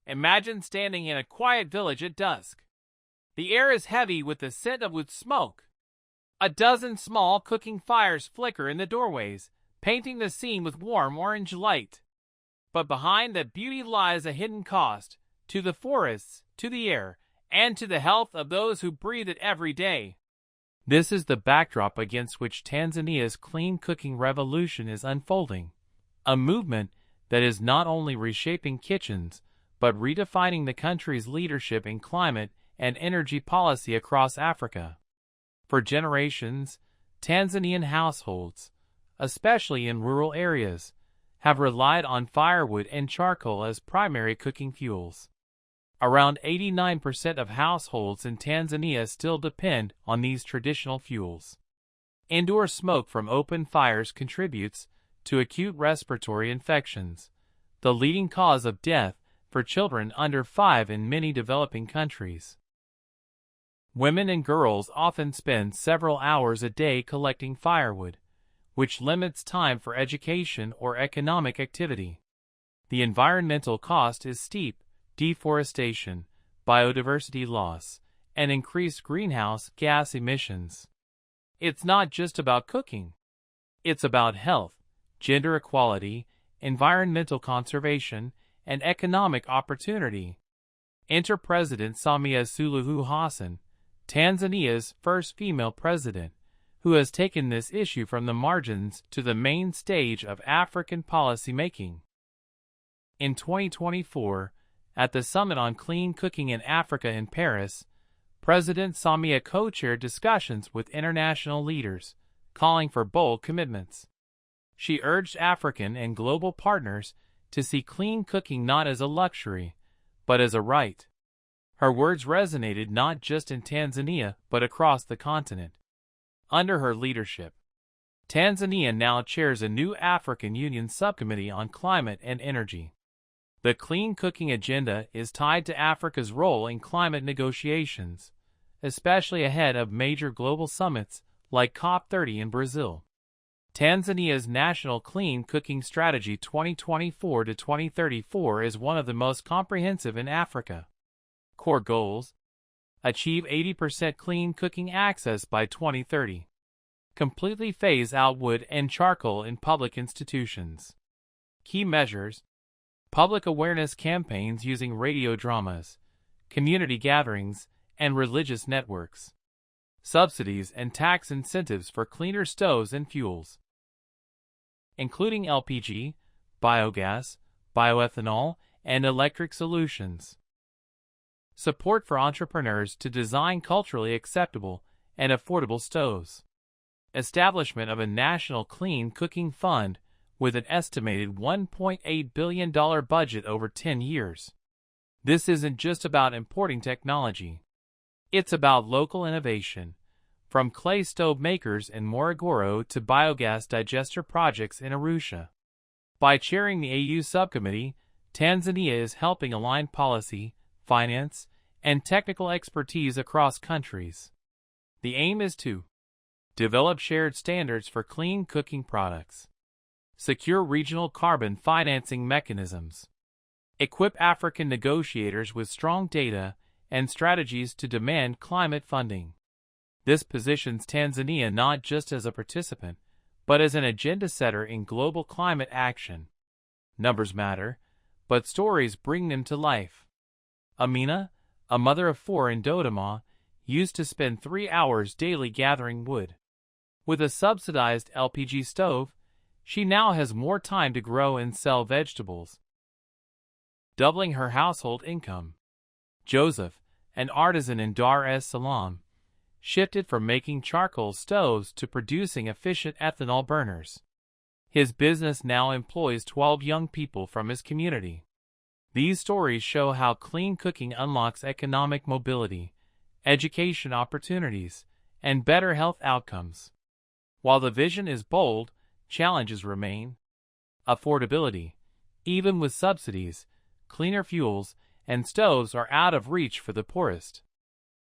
Imagine standing in a quiet village at dusk. The air is heavy with the scent of wood smoke. A dozen small cooking fires flicker in the doorways, painting the scene with warm orange light. But behind that beauty lies a hidden cost, to the forests, to the air, and to the health of those who breathe it every day. This is the backdrop against which Tanzania's clean cooking revolution is unfolding, a movement that is not only reshaping kitchens, but redefining the country's leadership in climate and energy policy across Africa. For generations, Tanzanian households, especially in rural areas, have relied on firewood and charcoal as primary cooking fuels. Around 89% of households in Tanzania still depend on these traditional fuels. Indoor smoke from open fires contributes to acute respiratory infections, the leading cause of death for children under 5 in many developing countries. Women and girls often spend several hours a day collecting firewood, which limits time for education or economic activity. The environmental cost is steep: deforestation, biodiversity loss, and increased greenhouse gas emissions. It's not just about cooking. It's about health, gender equality, environmental conservation, and economic opportunity. Enter President Samia Suluhu Hassan, Tanzania's first female president, who has taken this issue from the margins to the main stage of African policymaking. In 2024, at the Summit on Clean Cooking in Africa in Paris, President Samia co-chaired discussions with international leaders, calling for bold commitments. She urged African and global partners to see clean cooking not as a luxury, but as a right. Her words resonated not just in Tanzania but across the continent. Under her leadership, Tanzania now chairs a new African Union subcommittee on climate and energy. The clean cooking agenda is tied to Africa's role in climate negotiations, especially ahead of major global summits like COP30 in Brazil. Tanzania's National Clean Cooking Strategy 2024 to 2034 is one of the most comprehensive in Africa. Core goals: achieve 80% clean cooking access by 2030. Completely phase out wood and charcoal in public institutions. Key measures: public awareness campaigns using radio dramas, community gatherings, and religious networks. Subsidies and tax incentives for cleaner stoves and fuels, including LPG, biogas, bioethanol, and electric solutions. Support for entrepreneurs to design culturally acceptable and affordable stoves. Establishment of a national clean cooking fund with an estimated $1.8 billion budget over 10 years. This isn't just about importing technology. It's about local innovation, from clay stove makers in Morogoro to biogas digester projects in Arusha. By chairing the AU subcommittee, Tanzania is helping align policy, finance, and technical expertise across countries. The aim is to develop shared standards for clean cooking products, secure regional carbon financing mechanisms, equip African negotiators with strong data and strategies to demand climate funding. This positions Tanzania not just as a participant, but as an agenda setter in global climate action. Numbers matter, but stories bring them to life. Amina, a mother of 4 in Dodoma, used to spend 3 hours daily gathering wood. With a subsidized LPG stove, she now has more time to grow and sell vegetables, doubling her household income. Joseph, an artisan in Dar es Salaam, shifted from making charcoal stoves to producing efficient ethanol burners. His business now employs 12 young people from his community. These stories show how clean cooking unlocks economic mobility, education opportunities, and better health outcomes. While the vision is bold, challenges remain. Affordability: even with subsidies, cleaner fuels and stoves are out of reach for the poorest.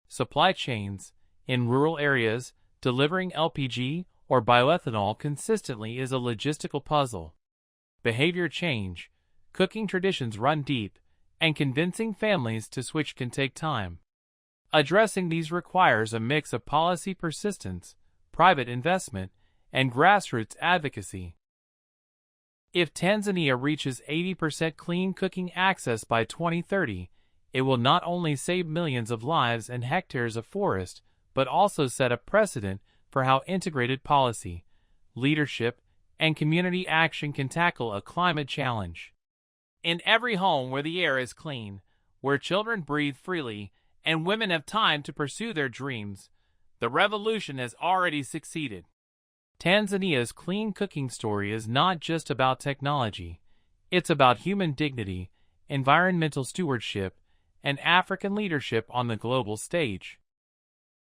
Supply chains: in rural areas, delivering LPG or bioethanol consistently is a logistical puzzle. Behavior change: cooking traditions run deep, and convincing families to switch can take time. Addressing these requires a mix of policy persistence, private investment, and grassroots advocacy. If Tanzania reaches 80% clean cooking access by 2030, it will not only save millions of lives and hectares of forest, but also set a precedent for how integrated policy, leadership, and community action can tackle a climate challenge. In every home where the air is clean, where children breathe freely, and women have time to pursue their dreams, the revolution has already succeeded. Tanzania's clean cooking story is not just about technology. It's about human dignity, environmental stewardship, and African leadership on the global stage.